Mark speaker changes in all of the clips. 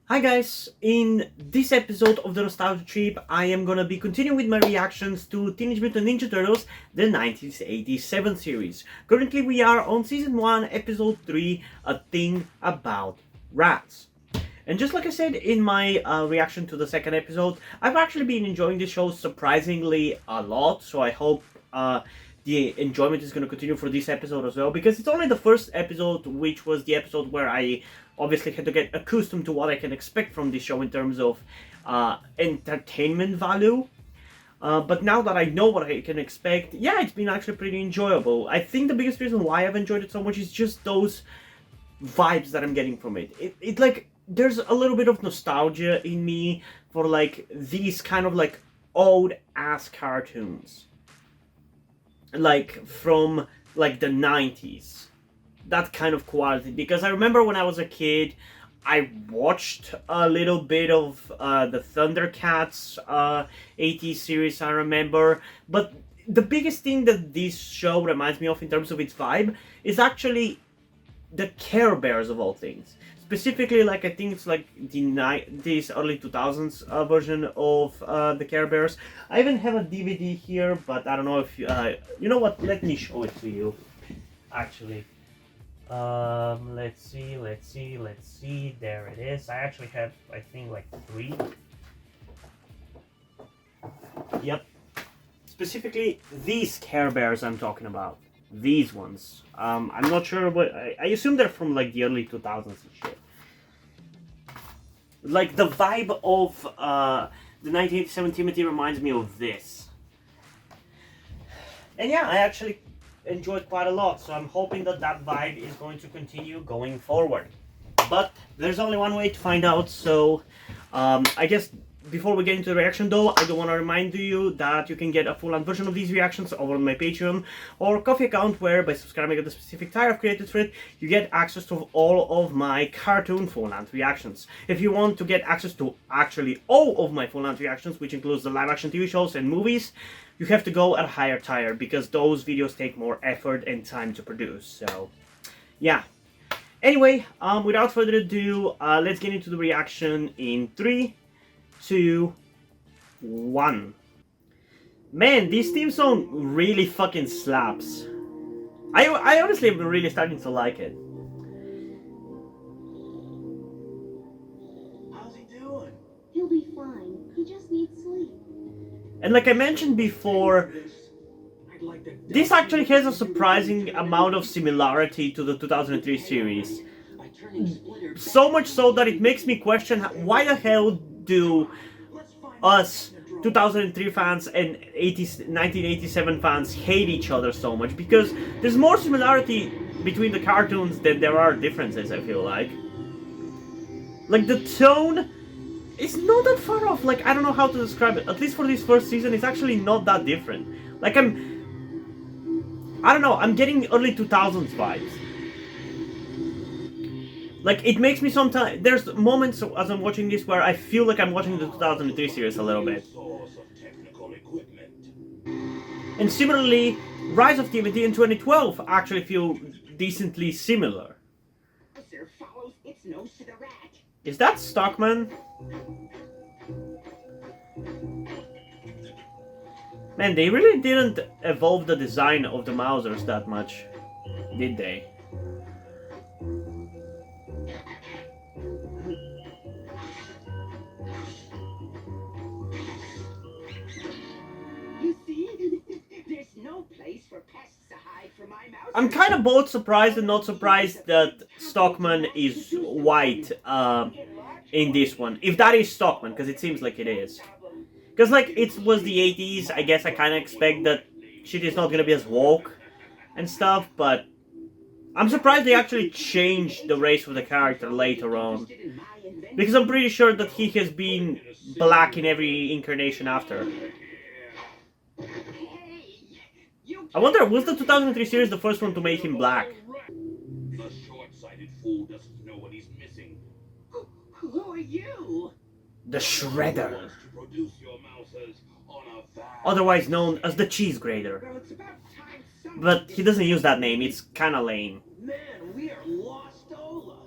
Speaker 1: Hi guys, in this episode of the Nostalgia Trip, I am gonna be continuing with my reactions to Teenage Mutant Ninja Turtles, the 1987 series. Currently we are on Season 1, Episode 3, A Thing About Rats. And just like I said in my reaction to the second episode, I've actually been enjoying this show surprisingly a lot, so I hope the enjoyment is going to continue for this episode as well, because it's only the first episode, which was the episode where I obviously had to get accustomed to what I can expect from this show in terms of entertainment value. But now that I know what I can expect, yeah, it's been actually pretty enjoyable. I think the biggest reason why I've enjoyed it so much is just those vibes that I'm getting from it. It like there's a little bit of nostalgia in me for like these kind of like old ass cartoons, like from like the 90s, that kind of quality, because I remember when I was a kid I watched a little bit of the Thundercats 80s series, I remember. But the biggest thing that this show reminds me of in terms of its vibe is actually the Care Bears of all things. Specifically, like I think it's like this early 2000s version of the Care Bears. I even have a DVD here, but I don't know if you know what. Let me show it to you. Actually, let's see. There it is. I actually have, I think, like three. Yep. Specifically, these Care Bears I'm talking about. These ones. I'm not sure what. I assume they're from like the early 2000s and shit. Like the vibe of the 1987 TMNT reminds me of this. And yeah, I actually enjoyed quite a lot, so I'm hoping that that vibe is going to continue going forward. But there's only one way to find out, so I guess before we get into the reaction though, I do want to remind you that you can get a full-on version of these reactions over on my Patreon or Coffee account, where by subscribing at the specific tier I've created for it, you get access to all of my cartoon full-length reactions. If you want to get access to actually all of my full-length reactions, which includes the live-action TV shows and movies, you have to go at a higher tier, because those videos take more effort and time to produce, so yeah. Anyway, without further ado, let's get into the reaction in 3, 2, 1. Man, this theme song really fucking slaps. I honestly am really starting to like it.
Speaker 2: How's he doing?
Speaker 3: He'll be fine. He just needs sleep.
Speaker 1: And like I mentioned before, this actually has a surprising amount of similarity to the 2003 series. So much so that it makes me question why the hell do us 2003 fans and 1987 fans hate each other so much, because there's more similarity between the cartoons than there are differences, I feel like. Like the tone is not that far off. Like, I don't know how to describe it. At least for this first season, it's actually not that different. Like I don't know, I'm getting early 2000s vibes. Like, it makes me sometimes, there's moments as I'm watching this where I feel like I'm watching the 2003 series a little bit. And similarly, Rise of TMNT in 2012 actually feel decently similar. Is that Stockman? Man, they really didn't evolve the design of the Mousers that much, did they? I'm kind of both surprised and not surprised that Stockman is white in this one. If that is Stockman, because it seems like it is. Because, like, it was the 80s, I guess I kind of expect that shit is not going to be as woke and stuff, but I'm surprised they actually changed the race of the character later on. Because I'm pretty sure that he has been black in every incarnation after. I wonder, was the 2003 series the first one to make him black?
Speaker 2: The short-sighted fool doesn't know what he's missing. Who are you?
Speaker 1: The Shredder.
Speaker 2: Who wants to produce your mousers on a vast...
Speaker 1: Otherwise known as the Cheese Grater. But he doesn't use that name, it's kinda lame.
Speaker 2: Man, we are lost, Ola.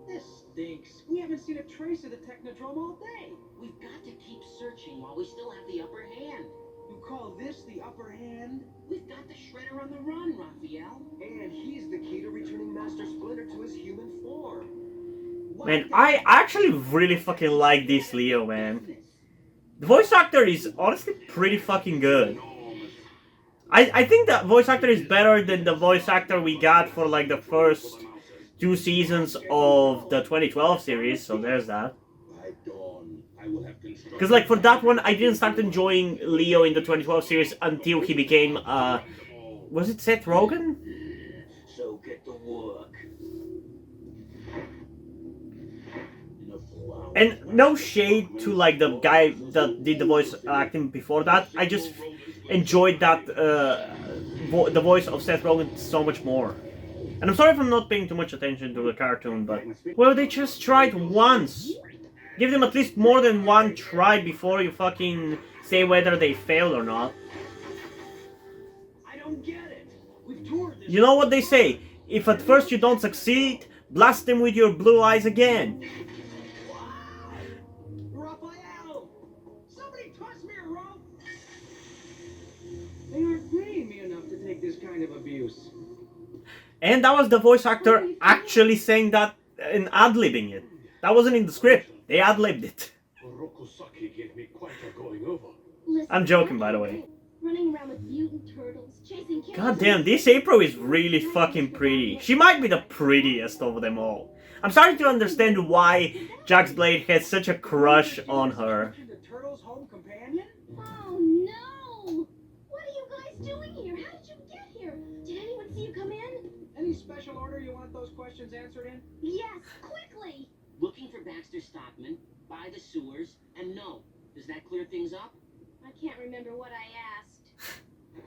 Speaker 2: This stinks. We haven't
Speaker 4: seen a trace of the Technodrome all day.
Speaker 5: We've got to keep searching while we still have the upper hand.
Speaker 4: You call this the upper hand?
Speaker 5: We've got the Shredder on the run, Raphael.
Speaker 4: And he's the key to returning Master Splinter to his human form.
Speaker 1: Man, I actually really fucking like this Leo, man. The voice actor is honestly pretty fucking good. I think the voice actor is better than the voice actor we got for like the first 2 seasons of the 2012 series, so there's that. Because like for that one, I didn't start enjoying Leo in the 2012 series until he became, was it Seth Rogen?
Speaker 2: So get to work.
Speaker 1: And no shade to like the guy that did the voice acting before that. I just enjoyed that the voice of Seth Rogen so much more. And I'm sorry if I'm not paying too much attention to the cartoon, but well, they just tried once. Give them at least more than one try before you fucking say whether they failed or not.
Speaker 4: I don't get it. We've toured this.
Speaker 1: You know what they say? If at first you don't succeed, blast them with your blue eyes again.
Speaker 4: Raphael! Somebody toss me a rope! They aren't paying me enough to take this kind of abuse.
Speaker 1: And that was the voice actor actually saying that and ad-libbing it. That wasn't in the script. They ad-libbed it.
Speaker 2: Rokosaki gave me quite a going over.
Speaker 3: Listen,
Speaker 1: I'm joking, by the way.
Speaker 3: Running around with mutant turtles, chasing kids.
Speaker 1: God damn, this April is really fucking pretty. She might be the prettiest of them all. I'm starting to understand why Jax Blade has such a crush on her.
Speaker 4: The turtle's home companion?
Speaker 3: Oh no! What are you guys doing here? How did you get here? Did anyone see you come in?
Speaker 4: Any special order you want those questions answered in?
Speaker 3: Yes, quickly!
Speaker 5: Looking for Baxter Stockman, by the sewers, and no. Does that clear things up?
Speaker 3: I can't remember what I asked.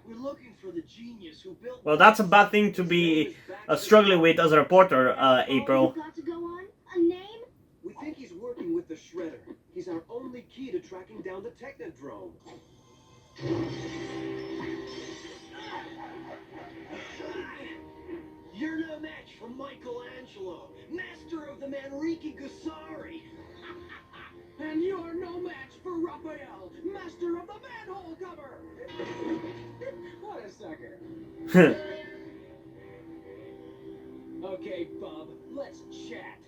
Speaker 4: We're looking for the genius who built.
Speaker 1: Well, that's a bad thing to be struggling with as a reporter, April.
Speaker 3: You've got to go on? A name?
Speaker 4: We think he's working with the Shredder. He's our only key to tracking down the Technodrome. You're no match for Michelangelo, master of the Manriki Gusari. And you are no match for Raphael, master of the manhole cover. What a sucker. Okay, Bub, let's chat.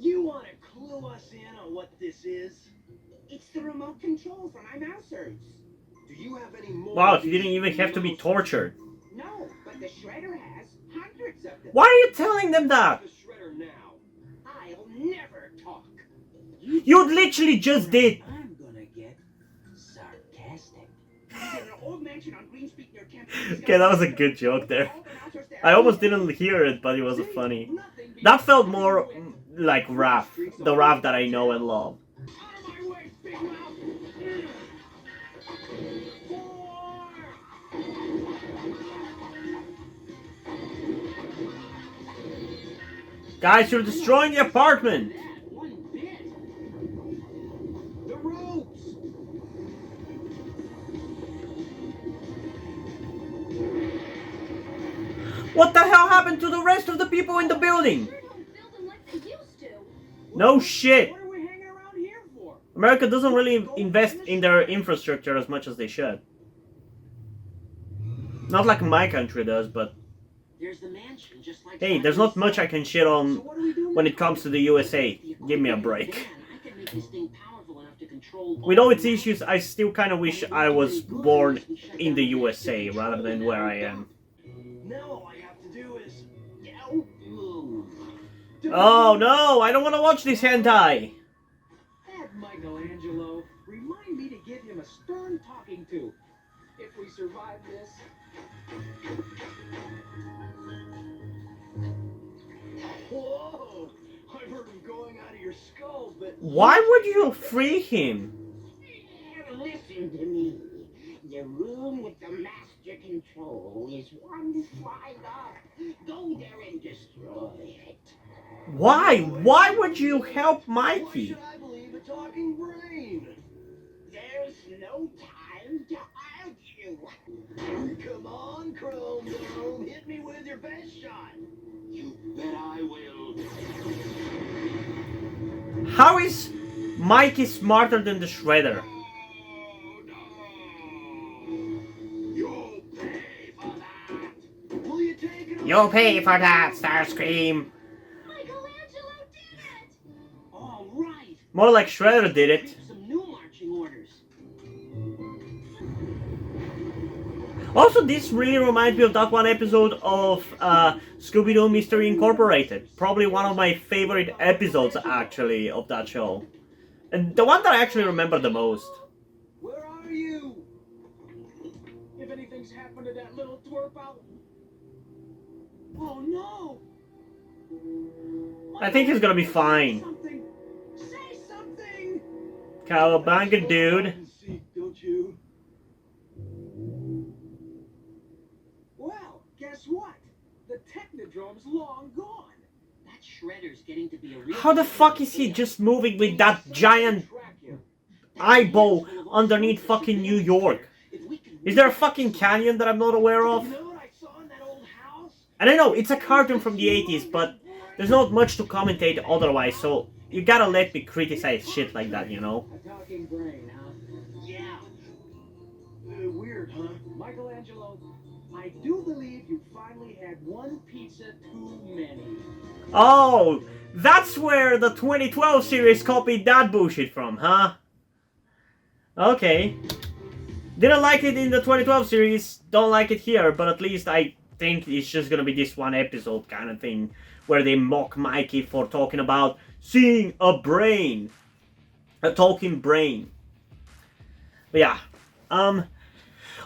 Speaker 4: You want to clue us in on what this is?
Speaker 5: It's the remote control for my mousers.
Speaker 4: Do you have any more?
Speaker 1: Wow, he didn't even have to be tortured.
Speaker 5: No, but the Shredder has hundreds of them.
Speaker 1: Why are you telling them that?
Speaker 4: The Shredder now.
Speaker 5: I'll never talk.
Speaker 1: You literally just did.
Speaker 5: I'm gonna get sarcastic. He's in an old mansion on Green Street near Tempe.
Speaker 1: Okay, that was a good joke there. I almost didn't hear it, but it was funny. That felt more like Raph, the Raph that I know and love.
Speaker 4: Out of my way, big mouth.
Speaker 1: Guys, you're destroying the apartment!
Speaker 5: One bit.
Speaker 4: The ropes.
Speaker 1: What the hell happened to the rest of the people in the building?
Speaker 3: Sure don't build them like they used to.
Speaker 1: No shit!
Speaker 4: What are we hanging around here for?
Speaker 1: America doesn't really invest in their infrastructure as much as they should. Not like my country does, but
Speaker 5: There's the mansion, just like
Speaker 1: hey, there's not much I can shit
Speaker 4: So
Speaker 1: on
Speaker 4: what do we do
Speaker 1: when
Speaker 4: now?
Speaker 1: it comes to the USA. Give me a
Speaker 5: Man,
Speaker 1: break.
Speaker 5: I can make this thing powerful enough to control
Speaker 1: With all its issues, I still kind of wish I was born in the USA rather than where I am.
Speaker 4: Now all I have to do is.
Speaker 5: Don't move.
Speaker 1: Oh no, I don't want to watch this hentai!
Speaker 4: That Michelangelo. Remind me to give him a stern talking to. If we survive this. Whoa! I've heard him going out of your skull, but.
Speaker 1: Why would you free him?
Speaker 5: Listen to me. The room with the master control is one slide up. Go there and destroy it.
Speaker 1: Why? Why would you help
Speaker 4: Why
Speaker 1: Mikey?
Speaker 4: should I believe a talking brain?
Speaker 5: There's no time to argue.
Speaker 4: Come on, Chrome Dome. Hit me with with your best shot.
Speaker 2: You bet I will.
Speaker 1: How is Mikey smarter than the Shredder?
Speaker 2: Oh, no. You'll pay for that.
Speaker 4: Will you take it?
Speaker 1: You'll pay for that, Starscream.
Speaker 3: Michelangelo did it!
Speaker 5: All right.
Speaker 1: More like Shredder did it.
Speaker 5: Some new marching orders.
Speaker 1: Also, this really reminds me of that one episode of Scooby-Doo Mystery Incorporated. Probably one of my favorite episodes, actually, of that show. And the one that I actually remember the most.
Speaker 4: Where are you? If anything's happened to that little twerp, oh no!
Speaker 1: I think he's gonna be fine.
Speaker 4: Something. Say something.
Speaker 1: Cowabunga, dude.
Speaker 4: Don't you? Well, guess what? The Technodrome's long gone.
Speaker 5: That Shredder's getting to be a real...
Speaker 1: How the fuck is he just moving with that giant eyeball underneath fucking New York? Is there a fucking canyon that I'm not aware of?
Speaker 4: You know what I saw in that old house?
Speaker 1: And I know, it's a cartoon from the 80s, but there's not much to commentate otherwise, so you gotta let me criticize shit like that, you know?
Speaker 4: A talking brain, huh?
Speaker 5: Yeah.
Speaker 4: Weird, huh? Michelangelo, I do believe you finally had one pizza too many.
Speaker 1: Oh, that's where the 2012 series copied that bullshit from, huh? Okay. Didn't like it in the 2012 series, don't like it here, but at least I think it's just gonna be this one episode kind of thing, where they mock Mikey for talking about seeing a brain. A talking brain. But yeah,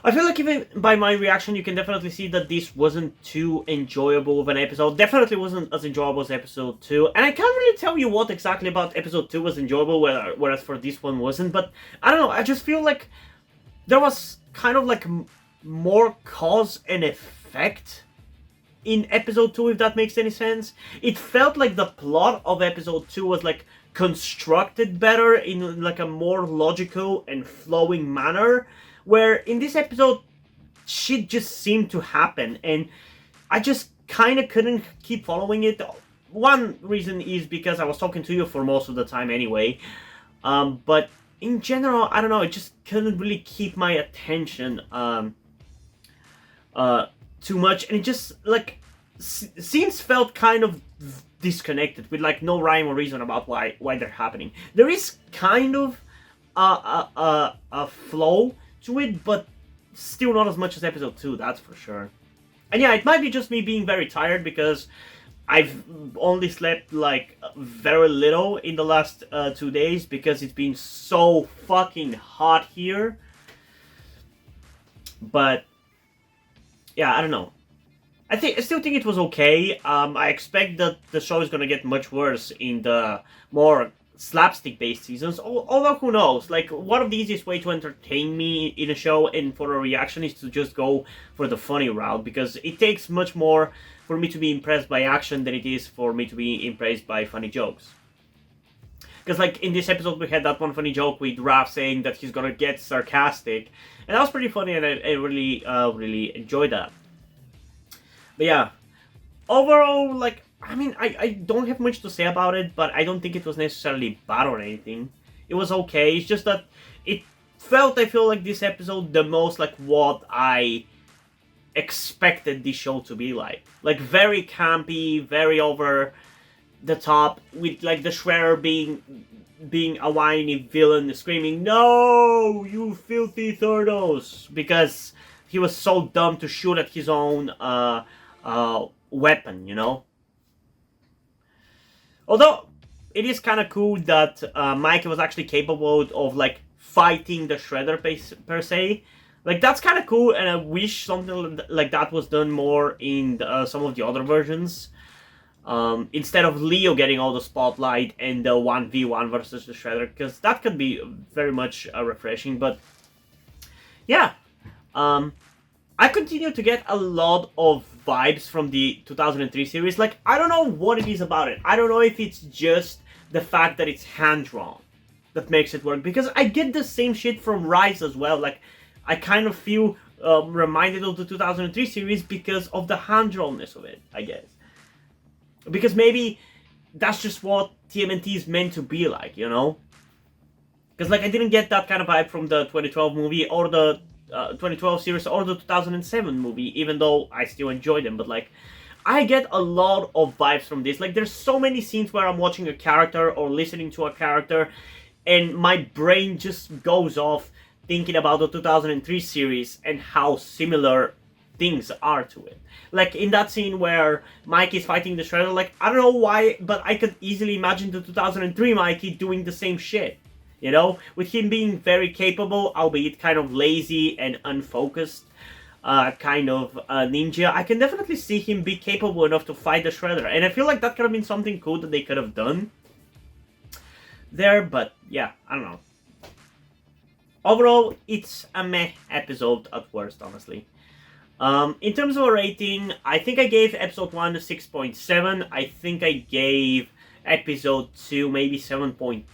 Speaker 1: I feel like even by my reaction you can definitely see that this wasn't too enjoyable of an episode. Definitely wasn't as enjoyable as episode 2. And I can't really tell you what exactly about episode 2 was enjoyable, whereas for this one wasn't. But I don't know, I just feel like there was kind of like more cause and effect in episode 2, if that makes any sense. It felt like the plot of episode 2 was like constructed better in like a more logical and flowing manner, where in this episode shit just seemed to happen and I just kind of couldn't keep following it. One reason is because I was talking to you for most of the time anyway, but in general, I don't know, it just couldn't really keep my attention too much, and it just like scenes felt kind of disconnected with like no rhyme or reason about why they're happening. There is kind of a flow to it, but still not as much as episode 2, that's for sure. And yeah, it might be just me being very tired because I've only slept like very little in the last 2 days because it's been so fucking hot here. But yeah, I don't know. I still think it was okay. I expect that the show is gonna get much worse in the more slapstick-based seasons. Although who knows? Like, one of the easiest way to entertain me in a show and for a reaction is to just go for the funny route, because it takes much more for me to be impressed by action than it is for me to be impressed by funny jokes. Because like in this episode we had that one funny joke with Raph saying that he's gonna get sarcastic, and that was pretty funny, and I really enjoyed that. But yeah, overall, like, I mean, I don't have much to say about it, but I don't think it was necessarily bad or anything. It was okay, it's just that it felt, I feel like this episode the most like what I expected this show to be like. Like, very campy, very over the top, with like the Shredder being a whiny villain screaming, "No, you filthy turtles!" because he was so dumb to shoot at his own weapon, you know? Although, it is kind of cool that Mikey was actually capable of, like, fighting the Shredder per se. Like, that's kind of cool, and I wish something like that was done more in some of the other versions. Instead of Leo getting all the spotlight and the 1v1 versus the Shredder, because that could be very much refreshing. But, yeah. I continue to get a lot of vibes from the 2003 series. Like, I don't know what it is about it. I don't know if it's just the fact that it's hand-drawn that makes it work. Because I get the same shit from Rise as well. Like, I kind of feel reminded of the 2003 series because of the hand-drawnness of it, I guess. Because maybe that's just what TMNT is meant to be like, you know? Because, like, I didn't get that kind of vibe from the 2012 movie or the 2012 series or the 2007 movie, even though I still enjoy them. But, like, I get a lot of vibes from this. Like, there's so many scenes where I'm watching a character or listening to a character, and my brain just goes off thinking about the 2003 series and how similar things are to it. Like, in that scene where Mike is fighting the Shredder, like, I don't know why, but I could easily imagine the 2003 Mikey doing the same shit. You know? With him being very capable, albeit kind of lazy and unfocused, kind of ninja, I can definitely see him be capable enough to fight the Shredder. And I feel like that could have been something cool that they could have done there, but yeah, I don't know. Overall, it's a meh episode at worst, honestly. In terms of a rating, I think I gave episode 1 a 6.7. I think I gave episode 2 maybe 7.2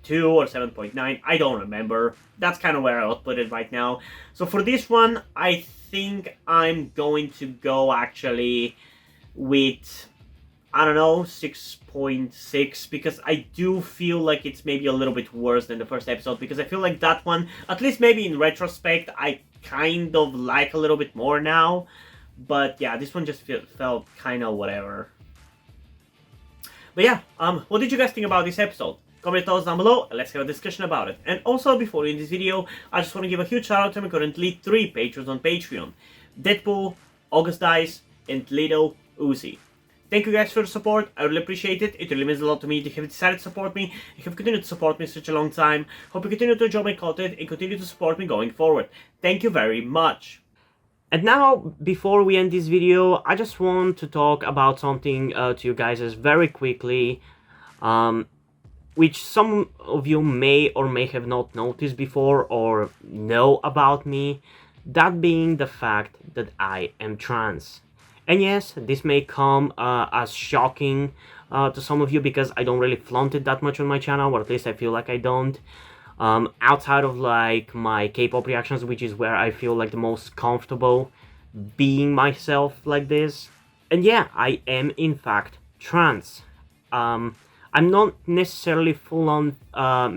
Speaker 1: or 7.9. I don't remember. That's kind of where I would put it right now. So for this one, I think I'm going to go actually with, I don't know, 6.6, because I do feel like it's maybe a little bit worse than the first episode, because I feel like that one, at least maybe in retrospect, I kind of like a little bit more now. But yeah, this one just felt kind of whatever. But yeah, what did you guys think about this episode? Comment your thoughts down below and let's have a discussion about it. And also, before we end this video, I just want to give a huge shout out to my currently 3 patrons on Patreon: Deadpool, August Dice, and Little Uzi. Thank you guys for the support. I really appreciate it. It really means a lot to me that you have decided to support me. You have continued to support me such a long time. Hope you continue to enjoy my content and continue to support me going forward. Thank you very much. And now, before we end this video, I just want to talk about something to you guys very quickly, which some of you may or may have not noticed before or know about me. That being the fact that I am trans. And yes, this may come as shocking to some of you because I don't really flaunt it that much on my channel, or at least I feel like I don't. Outside of like my K-pop reactions, which is where I feel like the most comfortable being myself like this. And yeah, I am in fact trans. I'm not necessarily full-on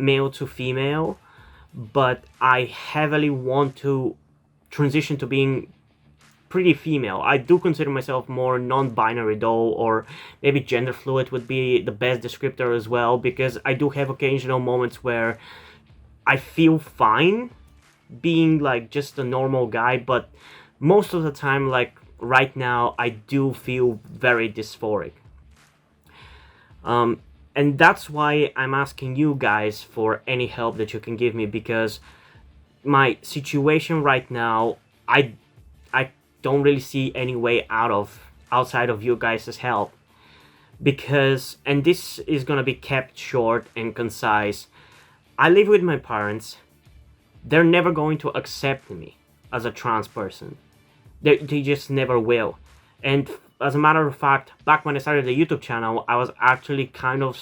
Speaker 1: male to female, but I heavily want to transition to being pretty female. I do consider myself more non-binary though, or maybe gender fluid would be the best descriptor as well, because I do have occasional moments where I feel fine being like just a normal guy, but most of the time, like right now, I do feel very dysphoric. And that's why I'm asking you guys for any help that you can give me, because my situation right now, I don't really see any way outside of you guys' help. Because, and this is gonna be kept short and concise, I live with my parents. They're never going to accept me as a trans person. They just never will. And as a matter of fact, back when I started the YouTube channel, I was actually kind of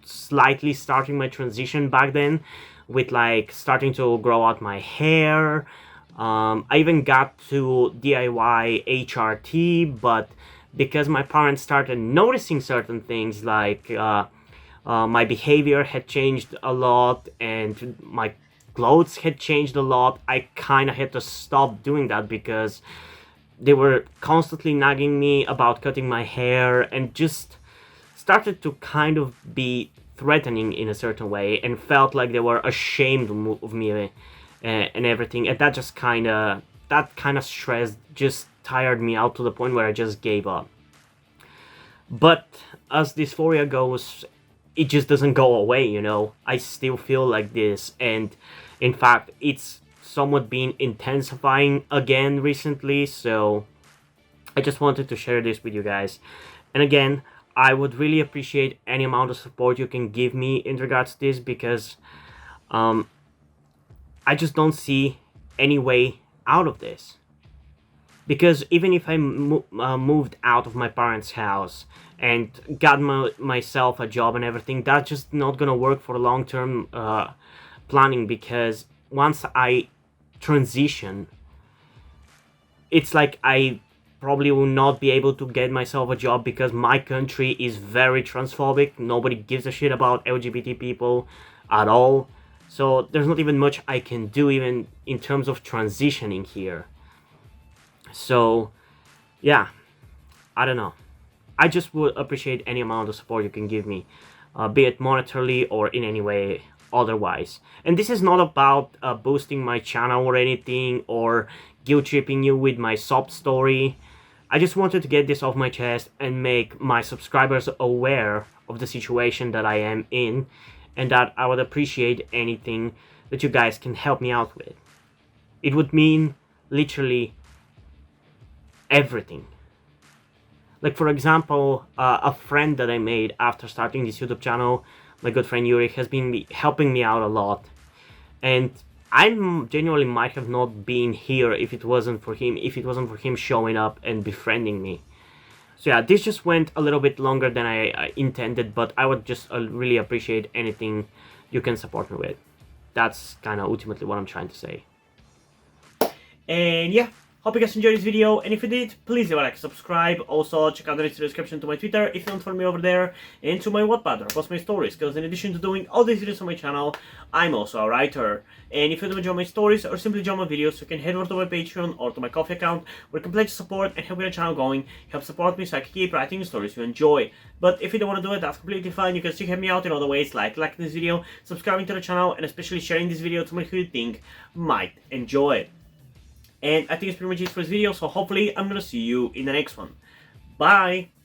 Speaker 1: slightly starting my transition back then, with like starting to grow out my hair. I even got to DIY HRT, but because my parents started noticing certain things, like my behavior had changed a lot and my clothes had changed a lot, I kind of had to stop doing that, because they were constantly nagging me about cutting my hair and just started to kind of be threatening in a certain way, and felt like they were ashamed of me and everything. And that just kind of stress just tired me out to the point where I just gave up. But as dysphoria goes, it just doesn't go away, you know. I still feel like this, and in fact it's somewhat been intensifying again recently, so I just wanted to share this with you guys. And again, I would really appreciate any amount of support you can give me in regards to this, because I just don't see any way out of this. Because even if I moved out of my parents' house and got myself a job and everything, that's just not gonna work for long-term planning, because once I transition, it's like I probably will not be able to get myself a job because my country is very transphobic. Nobody gives a shit about LGBT people at all. So there's not even much I can do even in terms of transitioning here. So yeah, I don't know. I just would appreciate any amount of support you can give me, be it monetarily or in any way otherwise. And this is not about boosting my channel or anything, or guilt tripping you with my sob story. I just wanted to get this off my chest and make my subscribers aware of the situation that I am in, and that I would appreciate anything that you guys can help me out with. It would mean literally everything. Like, for example, a friend that I made after starting this YouTube channel, my good friend Yuri, has been helping me out a lot. And I genuinely might have not been here if it wasn't for him showing up and befriending me. So yeah, this just went a little bit longer than I intended, but I would just really appreciate anything you can support me with. That's kind of ultimately what I'm trying to say. And yeah, hope you guys enjoyed this video, and if you did, please leave a like, subscribe. Also, check out the link in the description to my Twitter if you don't follow me over there, and to my Wattpad where I post my stories, because in addition to doing all these videos on my channel, I'm also a writer. And if you don't enjoy my stories or simply enjoy my videos, you can head over to my Patreon or to my Ko-fi account where you can pledge support and help get the channel going, help support me so I can keep writing the stories you enjoy. But if you don't want to do it, that's completely fine. You can still help me out in other ways, like liking this video, subscribing to the channel, and especially sharing this video to someone who you think might enjoy it. And I think it's pretty much it for this video, so hopefully I'm gonna see you in the next one. Bye!